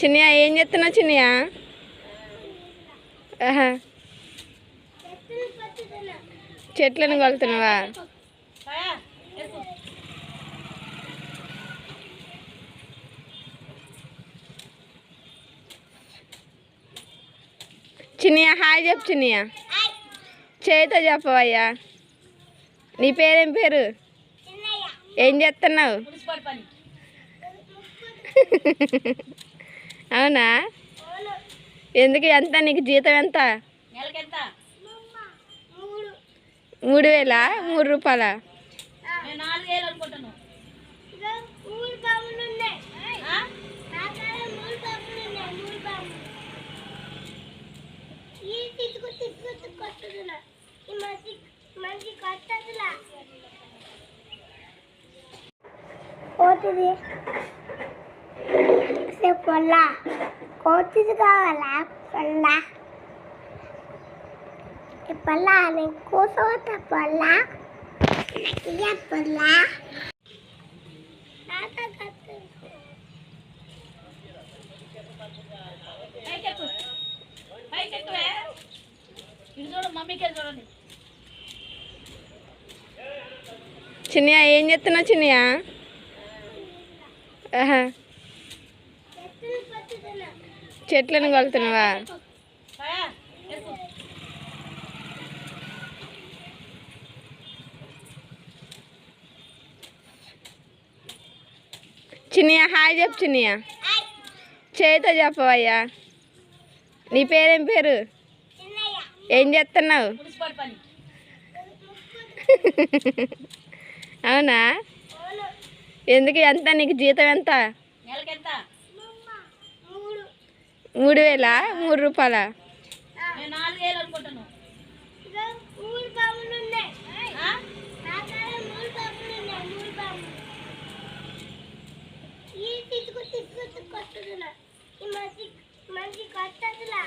చిన్నయా ఏం చేస్తున్నావు చిన్నయా? చెట్లను కొలుతున్నావా? చిన్నయా హాయ్ చెప్పు చిన్నయా. చేతితో చెప్పవయ్యా. నీ పేరేం పేరు? ఏం చేస్తున్నావు? అవునా? ఎందుకు? ఎంత నీకు జీతం ఎంత? 3000? 3 రూపాయలా? పొల్లా కోతిది కావాలా? పొల్లా పొల్లా నేను కూర్చోట పొల్లా పొల్లా చిన్నయా ఏం చేస్తున్నావు చిన్నయా? చెట్లను కొలుతున్నావా? చిన్నయా హాయ్ చెప్పు చిన్నయా. చేతితో చెప్పవయ్యా. నీ పేరేం పేరు? ఏం చేస్తున్నావు? అవునా? ఎందుకు? ఎంత నీకు జీతం ఎంత? 3000? 3 రూపాయలా? మంచి కట్టదులా